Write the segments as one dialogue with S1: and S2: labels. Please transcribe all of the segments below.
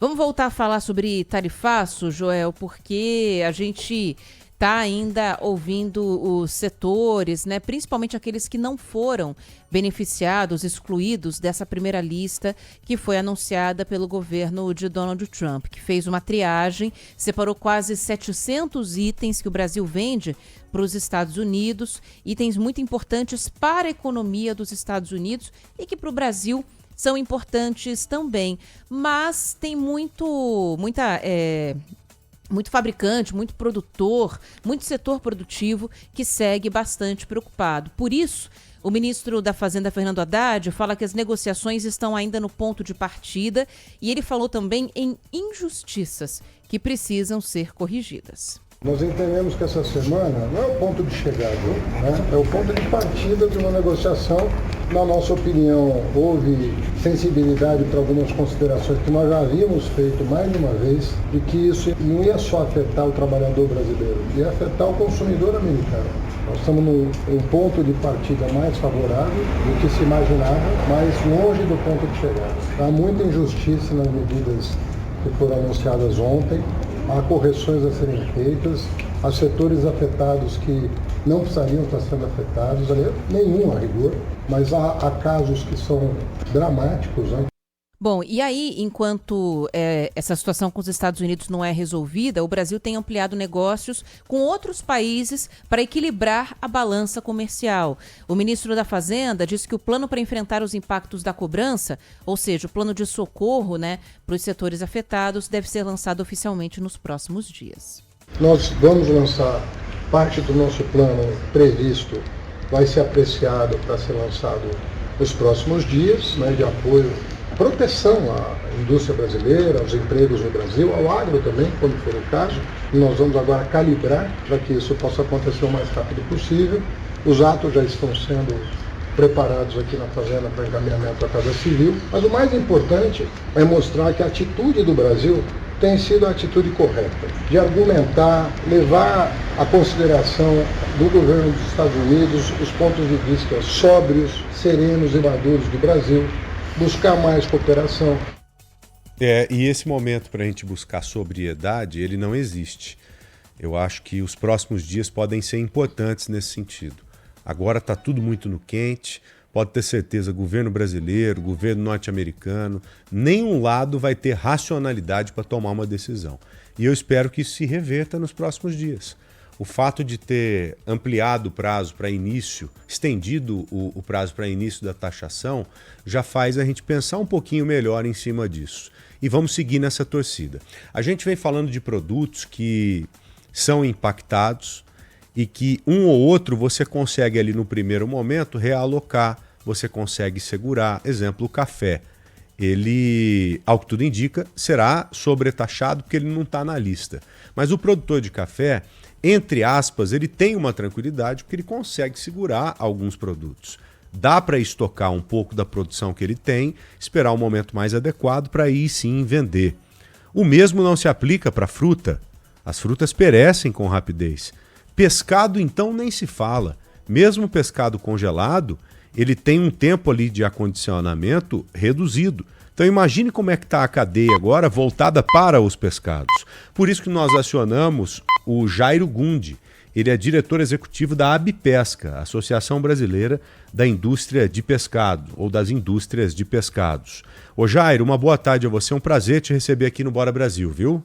S1: Vamos voltar a falar sobre tarifaço, Joel, porque a gente está ainda ouvindo os setores, né, principalmente aqueles que não foram beneficiados, excluídos dessa primeira lista que foi anunciada pelo governo de Donald Trump, que fez uma triagem, separou quase 700 itens que o Brasil vende para os Estados Unidos, itens muito importantes para a economia dos Estados Unidos e que para o Brasil são importantes também, mas tem muito fabricante, muito produtor, muito setor produtivo que segue bastante preocupado. Por isso, o ministro da Fazenda, Fernando Haddad, fala que as negociações estão ainda no ponto de partida e ele falou também em injustiças que precisam ser corrigidas.
S2: Nós entendemos que essa semana não é o ponto de chegada, né? É o ponto de partida de uma negociação. Na nossa opinião, houve sensibilidade para algumas considerações que nós já havíamos feito mais de uma vez, de que isso não ia só afetar o trabalhador brasileiro, ia afetar o consumidor americano. Nós estamos num ponto de partida mais favorável do que se imaginava, mas longe do ponto de chegada. Há muita injustiça nas medidas que foram anunciadas ontem. Há correções a serem feitas, há setores afetados que não precisariam estar sendo afetados, nenhum a rigor, mas há casos que são dramáticos, né?
S1: Bom, e aí, enquanto essa situação com os Estados Unidos não é resolvida, o Brasil tem ampliado negócios com outros países para equilibrar a balança comercial. O ministro da Fazenda disse que o plano para enfrentar os impactos da cobrança, ou seja, o plano de socorro, né, para os setores afetados, deve ser lançado oficialmente nos próximos dias.
S2: Nós vamos lançar parte do nosso plano previsto, vai ser apreciado para ser lançado nos próximos dias, né, de apoio, proteção à indústria brasileira, aos empregos no Brasil, ao agro também, quando for o caso. E nós vamos agora calibrar para que isso possa acontecer o mais rápido possível. Os atos já estão sendo preparados aqui na Fazenda para encaminhamento à Casa Civil, mas o mais importante é mostrar que a atitude do Brasil tem sido a atitude correta, de argumentar, levar à consideração do governo dos Estados Unidos os pontos de vista sóbrios, serenos e maduros do Brasil, buscar mais cooperação.
S3: E esse momento para a gente buscar sobriedade, ele não existe. Eu acho que os próximos dias podem ser importantes nesse sentido. Agora está tudo muito no quente, pode ter certeza, governo brasileiro, governo norte-americano, nenhum lado vai ter racionalidade para tomar uma decisão. E eu espero que isso se reverta nos próximos dias. O fato de ter ampliado o prazo para início, estendido o prazo para início da taxação, já faz a gente pensar um pouquinho melhor em cima disso. E vamos seguir nessa torcida. A gente vem falando de produtos que são impactados e que um ou outro você consegue ali no primeiro momento realocar, você consegue segurar. Exemplo, o café. Ele, ao que tudo indica, será sobretaxado porque ele não está na lista. Mas o produtor de café, entre aspas, ele tem uma tranquilidade porque ele consegue segurar alguns produtos. Dá para estocar um pouco da produção que ele tem, esperar um momento mais adequado para aí sim vender. O mesmo não se aplica para fruta. As frutas perecem com rapidez. Pescado, então, nem se fala. Mesmo pescado congelado, ele tem um tempo ali de acondicionamento reduzido. Então imagine como é que está a cadeia agora voltada para os pescados. Por isso que nós acionamos o Jairo Gundi. Ele é diretor executivo da Abipesca, Associação Brasileira da Indústria de Pescado, ou das Indústrias de Pescados. Ô Jairo, uma boa tarde a você, é um prazer te receber aqui no Bora Brasil, viu?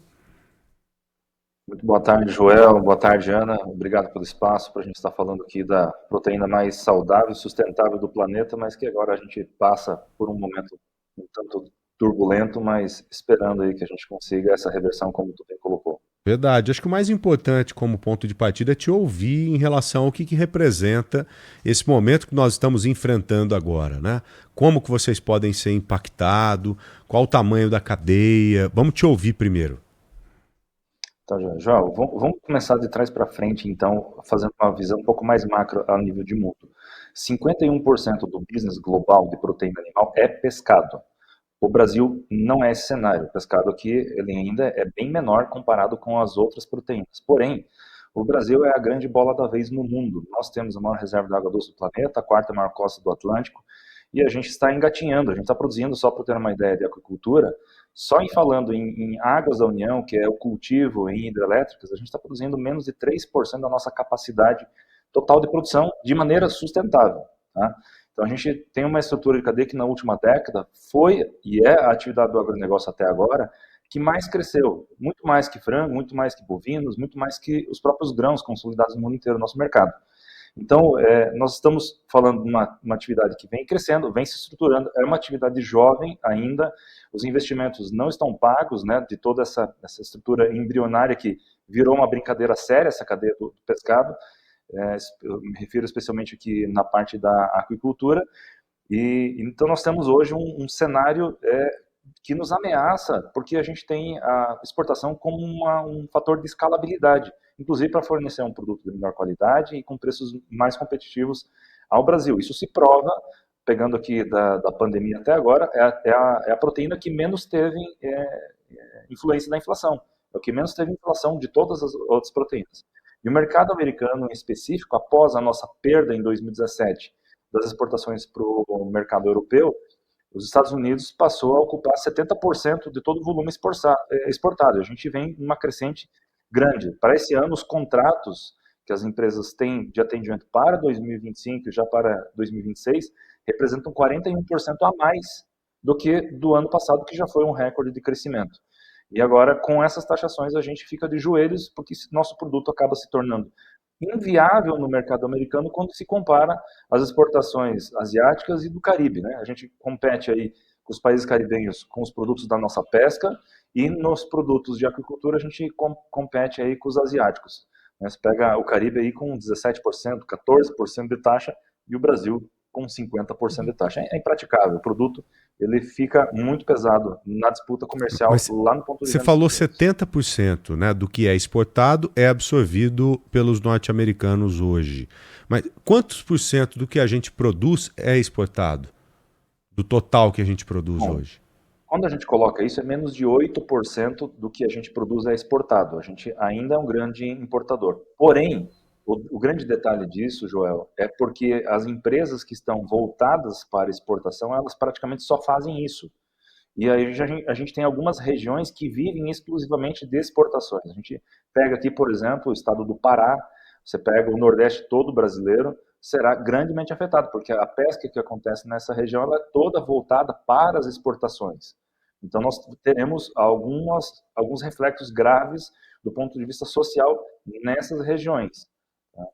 S4: Muito boa tarde, Joel. Boa tarde, Ana. Obrigado pelo espaço para a gente estar falando aqui da proteína mais saudável e sustentável do planeta, mas que agora a gente passa por um momento um tanto turbulento, mas esperando aí que a gente consiga essa reversão como tu bem colocou.
S3: Verdade. Acho que o mais importante como ponto de partida é te ouvir em relação ao que representa esse momento que nós estamos enfrentando agora, né? Como que vocês podem ser impactados, qual o tamanho da cadeia. Vamos te ouvir primeiro.
S4: Então, Joel, vamos começar de trás para frente, então, fazendo uma visão um pouco mais macro a nível de mundo. 51% do business global de proteína animal é pescado. O Brasil não é esse cenário. O pescado aqui ele ainda é bem menor comparado com as outras proteínas. Porém, o Brasil é a grande bola da vez no mundo. Nós temos a maior reserva de água doce do planeta, a quarta maior costa do Atlântico, e a gente está engatinhando, a gente está produzindo, só para ter uma ideia de aquicultura, Só em falando em águas da União, que é o cultivo em hidrelétricas, a gente está produzindo menos de 3% da nossa capacidade total de produção de maneira sustentável. Tá? Então a gente tem uma estrutura de cadeia que na última década foi e é a atividade do agronegócio até agora que mais cresceu, muito mais que frango, muito mais que bovinos, muito mais que os próprios grãos consolidados no mundo inteiro no nosso mercado. Então, nós estamos falando de uma atividade que vem crescendo, vem se estruturando, é uma atividade jovem ainda, os investimentos não estão pagos, né, de toda essa estrutura embrionária que virou uma brincadeira séria, essa cadeia do pescado, eu me refiro especialmente aqui na parte da aquicultura, e então nós temos hoje um cenário que nos ameaça, porque a gente tem a exportação como um fator de escalabilidade, inclusive para fornecer um produto de melhor qualidade e com preços mais competitivos ao Brasil. Isso se prova, pegando aqui da pandemia até agora, é a proteína que menos teve influência da inflação, é o que menos teve inflação de todas as outras proteínas. E o mercado americano, em específico, após a nossa perda em 2017 das exportações para o mercado europeu, os Estados Unidos passou a ocupar 70% de todo o volume exportado. A gente vem numa crescente grande. Para esse ano, os contratos que as empresas têm de atendimento para 2025 e já para 2026 representam 41% a mais do que do ano passado, que já foi um recorde de crescimento. E agora, com essas taxações, a gente fica de joelhos, porque nosso produto acaba se tornando inviável no mercado americano quando se compara às exportações asiáticas e do Caribe, né? A gente compete aí com os países caribenhos com os produtos da nossa pesca e nos produtos de aquicultura a gente compete aí com os asiáticos. Você pega o Caribe aí com 17%, 14% de taxa e o Brasil com 50% de taxa. É impraticável. O produto ele fica muito pesado na disputa comercial.
S3: Mas
S4: lá no ponto de
S3: você
S4: venda
S3: falou
S4: dos clientes.
S3: 70%, né, do que é exportado é absorvido pelos norte-americanos hoje. Mas quantos por cento do que a gente produz é exportado? Do total que a gente produz hoje?
S4: Quando a gente coloca isso, é menos de 8% do que a gente produz é exportado. A gente ainda é um grande importador. Porém, o grande detalhe disso, Joel, é porque as empresas que estão voltadas para exportação, elas praticamente só fazem isso. E aí a gente tem algumas regiões que vivem exclusivamente de exportações. A gente pega aqui, por exemplo, o estado do Pará, você pega o Nordeste todo brasileiro, será grandemente afetado, porque a pesca que acontece nessa região ela é toda voltada para as exportações. Então nós teremos alguns reflexos graves do ponto de vista social nessas regiões.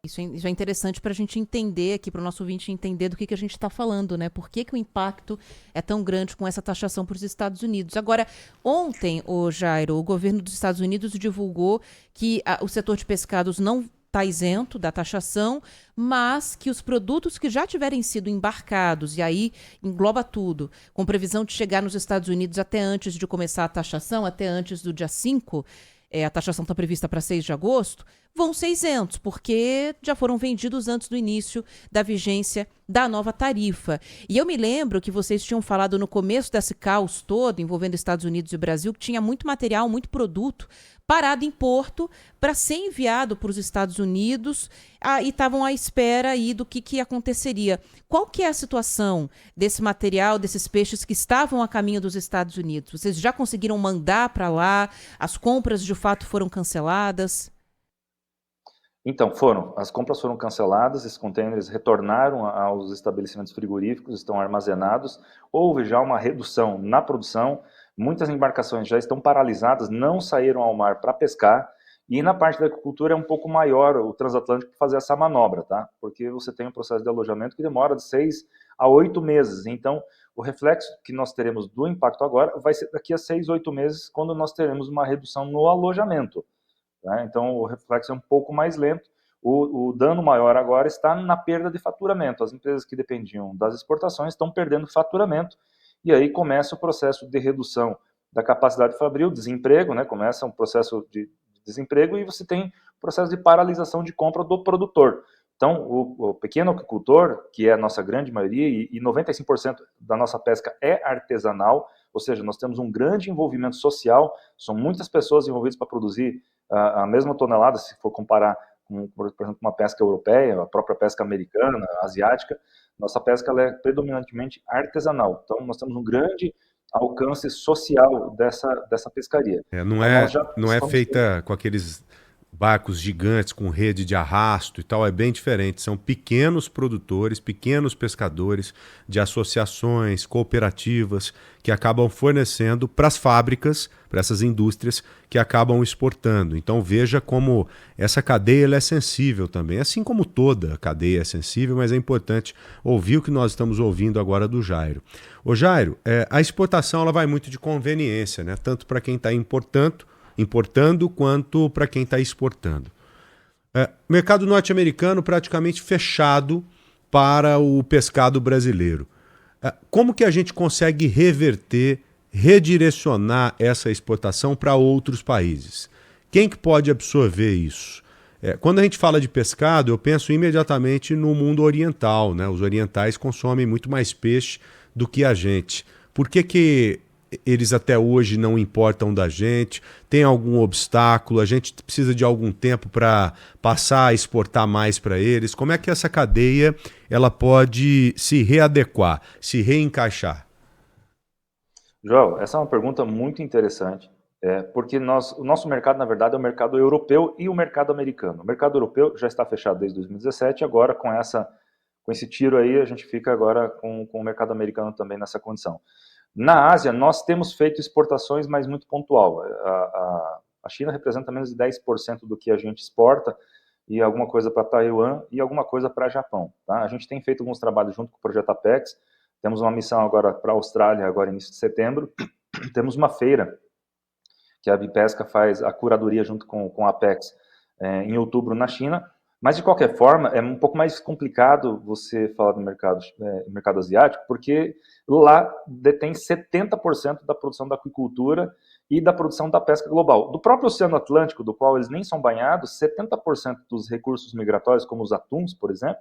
S1: Isso é interessante para a gente entender aqui, para o nosso ouvinte entender do que a gente está falando, né? Por que o impacto é tão grande com essa taxação para os Estados Unidos? Agora, ontem, Jairo, o governo dos Estados Unidos divulgou que o setor de pescados não está isento da taxação, mas que os produtos que já tiverem sido embarcados, e aí engloba tudo, com previsão de chegar nos Estados Unidos até antes de começar a taxação, até antes do dia 5, a taxação está prevista para 6 de agosto, vão ser isentos, porque já foram vendidos antes do início da vigência da nova tarifa. E eu me lembro que vocês tinham falado no começo desse caos todo, envolvendo Estados Unidos e Brasil, que tinha muito material, muito produto parado em porto para ser enviado para os Estados Unidos e estavam à espera aí do que aconteceria. Qual que é a situação desse material, desses peixes que estavam a caminho dos Estados Unidos? Vocês já conseguiram mandar para lá? As compras de fato foram canceladas?
S4: Então, as compras foram canceladas, esses contêineres retornaram aos estabelecimentos frigoríficos, estão armazenados, houve já uma redução na produção, muitas embarcações já estão paralisadas, não saíram ao mar para pescar, e na parte da agricultura é um pouco maior o transatlântico para fazer essa manobra, tá? Porque você tem um processo de alojamento que demora de 6 a 8 meses, então o reflexo que nós teremos do impacto agora vai ser daqui a 6, 8 meses, quando nós teremos uma redução no alojamento. Né? Então, o reflexo é um pouco mais lento. O dano maior agora está na perda de faturamento. As empresas que dependiam das exportações estão perdendo faturamento. E aí começa o processo de redução da capacidade fabril, desemprego, né? Começa um processo de desemprego e você tem o processo de paralisação de compra do produtor. Então, o pequeno agricultor, que é a nossa grande maioria, e 95% da nossa pesca é artesanal, ou seja, nós temos um grande envolvimento social, são muitas pessoas envolvidas para produzir a mesma tonelada, se for comparar com, por exemplo, uma pesca europeia, a própria pesca americana, asiática, nossa pesca ela é predominantemente artesanal. Então, nós temos um grande alcance social dessa pescaria.
S3: Não
S4: Então,
S3: é,
S4: nós já
S3: não é
S4: estamos
S3: feita com aqueles barcos gigantes com rede de arrasto e tal, é bem diferente. São pequenos produtores, pequenos pescadores de associações, cooperativas, que acabam fornecendo para as fábricas, para essas indústrias que acabam exportando. Então veja como essa cadeia ela é sensível também, assim como toda a cadeia é sensível, mas é importante ouvir o que nós estamos ouvindo agora do Jairo. Ô Jairo, a exportação ela vai muito de conveniência, né? Tanto para quem está importando quanto para quem está exportando. Mercado norte-americano praticamente fechado para o pescado brasileiro. Como que a gente consegue reverter, redirecionar essa exportação para outros países? Quem que pode absorver isso? Quando a gente fala de pescado, eu penso imediatamente no mundo oriental, né? Os orientais consomem muito mais peixe do que a gente. Por que eles até hoje não importam da gente? Tem algum obstáculo? A gente precisa de algum tempo para passar a exportar mais para eles? Como é que essa cadeia ela pode se readequar, se reencaixar?
S4: João, essa é uma pergunta muito interessante, porque o nosso mercado, na verdade, é o mercado europeu e o mercado americano. O mercado europeu já está fechado desde 2017, agora com esse tiro aí, a gente fica agora com o mercado americano também nessa condição. Na Ásia, nós temos feito exportações, mas muito pontual. A China representa menos de 10% do que a gente exporta, e alguma coisa para Taiwan e alguma coisa para Japão. Tá? A gente tem feito alguns trabalhos junto com o projeto Apex, temos uma missão agora para a Austrália, agora início de setembro, temos uma feira que a Bipesca faz a curadoria junto com a Apex em outubro na China. Mas, de qualquer forma, é um pouco mais complicado você falar do mercado asiático, porque lá detém 70% da produção da aquicultura e da produção da pesca global. Do próprio Oceano Atlântico, do qual eles nem são banhados, 70% dos recursos migratórios, como os atuns, por exemplo,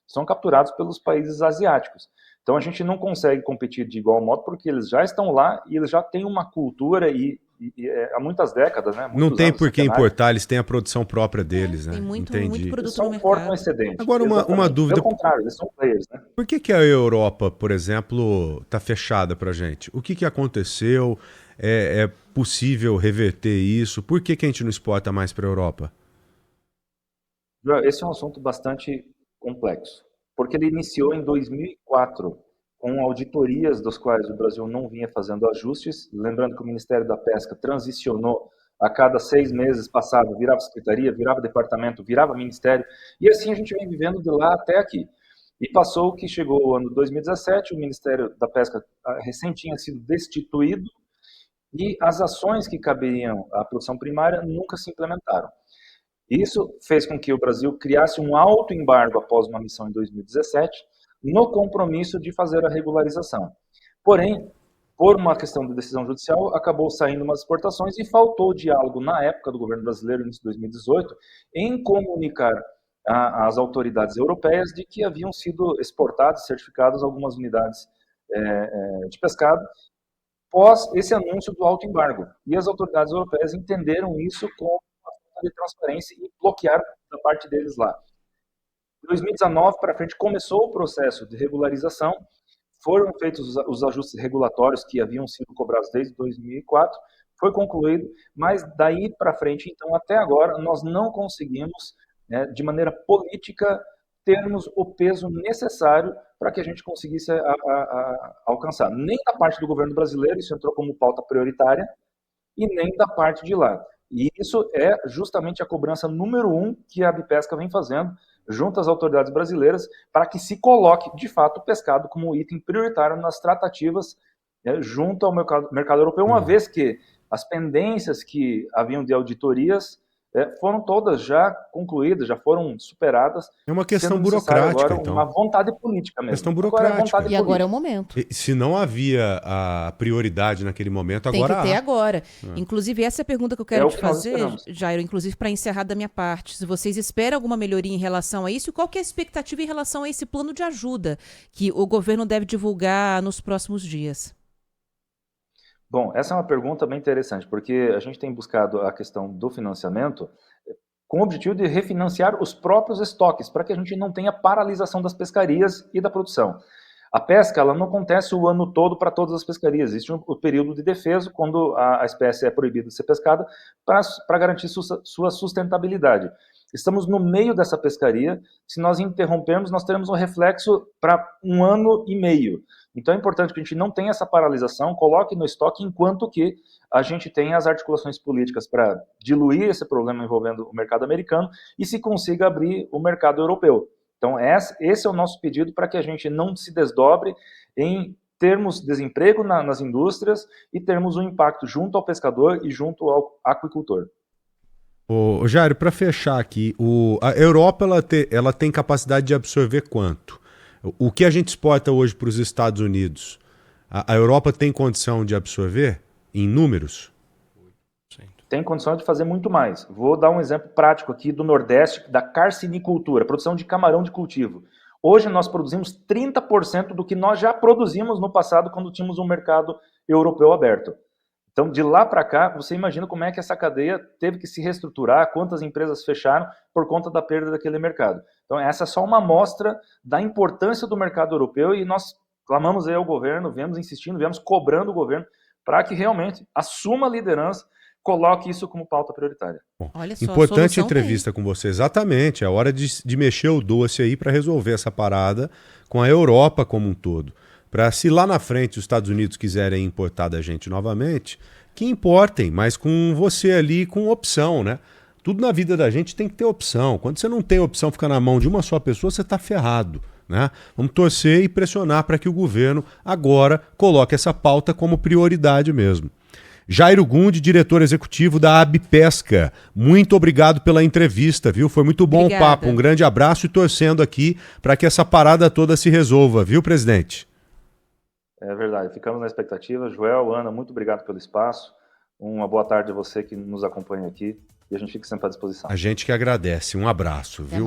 S4: são capturados pelos países asiáticos. Então, a gente não consegue competir de igual modo, porque eles já estão lá e eles já têm uma cultura há muitas décadas, né?
S3: Não tem por que importar, eles têm a produção própria deles, né?
S1: Tem muito produto
S4: eles só
S1: no
S4: importam
S1: mercado.
S4: excedente.
S3: Agora, uma dúvida.
S4: Pelo contrário, eles são players, né?
S3: Por que a Europa, por exemplo, está fechada para a gente? O que aconteceu? É possível reverter isso? Por que a gente não exporta mais para a Europa?
S4: Esse é um assunto bastante complexo, porque ele iniciou em 2004, com auditorias dos quais o Brasil não vinha fazendo ajustes. Lembrando que o Ministério da Pesca transicionou a cada 6 meses, passava, virava secretaria, virava departamento, virava ministério, e assim a gente vem vivendo de lá até aqui. E passou que chegou o ano 2017, o Ministério da Pesca recém tinha sido destituído, e as ações que caberiam à produção primária nunca se implementaram. Isso fez com que o Brasil criasse um autoembargo após uma missão em 2017, no compromisso de fazer a regularização. Porém, por uma questão de decisão judicial, acabou saindo umas exportações e faltou diálogo na época do governo brasileiro, início de 2018, em comunicar às autoridades europeias de que haviam sido exportadas, certificadas algumas unidades de pescado, pós esse anúncio do autoembargo. E as autoridades europeias entenderam isso com uma falta de transparência e bloquearam da parte deles lá. De 2019 para frente começou o processo de regularização, foram feitos os ajustes regulatórios que haviam sido cobrados desde 2004, foi concluído, mas daí para frente, então, até agora, nós não conseguimos, de maneira política, termos o peso necessário para que a gente conseguisse alcançar. Nem da parte do governo brasileiro, isso entrou como pauta prioritária, e nem da parte de lá. E isso é justamente a cobrança número 1 que a Bipesca vem fazendo, junto às autoridades brasileiras, para que se coloque, de fato, o pescado como item prioritário nas tratativas junto ao mercado europeu, uma vez que as pendências que haviam de auditorias foram todas já concluídas, já foram superadas.
S3: É uma questão burocrática,
S4: agora,
S3: então.
S4: Uma vontade política mesmo.
S3: Questão burocrática.
S1: E agora é o momento.
S3: Se não havia a prioridade naquele momento,
S1: tem
S3: agora
S1: que ter agora. Inclusive, essa é a pergunta que eu quero te fazer, Jairo, inclusive para encerrar da minha parte. Se vocês esperam alguma melhoria em relação a isso, qual que é a expectativa em relação a esse plano de ajuda que o governo deve divulgar nos próximos dias?
S4: Bom, essa é uma pergunta bem interessante, porque a gente tem buscado a questão do financiamento com o objetivo de refinanciar os próprios estoques, para que a gente não tenha paralisação das pescarias e da produção. A pesca ela não acontece o ano todo para todas as pescarias. Existe o período de defeso, quando a espécie é proibida de ser pescada, para garantir sua sustentabilidade. Estamos no meio dessa pescaria. Se nós interrompermos, nós teremos um reflexo para 1 ano e meio. Então é importante que a gente não tenha essa paralisação, coloque no estoque, enquanto que a gente tem as articulações políticas para diluir esse problema envolvendo o mercado americano e se consiga abrir o mercado europeu. Então esse é o nosso pedido, para que a gente não se desdobre em termos desemprego nas indústrias e termos um impacto junto ao pescador e junto ao aquicultor.
S3: Ô, Jairo, para fechar aqui, a Europa ela tem capacidade de absorver quanto? O que a gente exporta hoje para os Estados Unidos, a Europa tem condição de absorver em números?
S4: Tem condição de fazer muito mais. Vou dar um exemplo prático aqui do Nordeste, da carcinicultura, produção de camarão de cultivo. Hoje nós produzimos 30% do que nós já produzimos no passado, quando tínhamos um mercado europeu aberto. Então, de lá para cá, você imagina como é que essa cadeia teve que se reestruturar, quantas empresas fecharam por conta da perda daquele mercado. Então, essa é só uma amostra da importância do mercado europeu, e nós clamamos aí ao governo, viemos insistindo, viemos cobrando o governo para que realmente assuma a liderança, coloque isso como pauta prioritária.
S3: Bom,
S1: Olha só,
S3: importante entrevista com você, exatamente. É hora de mexer o doce aí para resolver essa parada com a Europa como um todo. Para, se lá na frente os Estados Unidos quiserem importar da gente novamente, que importem, mas com você ali com opção, né? Tudo na vida da gente tem que ter opção. Quando você não tem opção, fica na mão de uma só pessoa, você está ferrado, né? Vamos torcer e pressionar para que o governo agora coloque essa pauta como prioridade mesmo. Jairo Gundi, diretor executivo da Abpesca, muito obrigado pela entrevista, viu? Foi muito bom o papo. Um grande abraço e torcendo aqui para que essa parada toda se resolva, viu, presidente?
S4: É verdade, ficamos na expectativa. Joel, Ana, muito obrigado pelo espaço. Uma boa tarde a você que nos acompanha aqui, e a gente fica sempre à disposição.
S3: A gente que agradece. Um abraço, viu?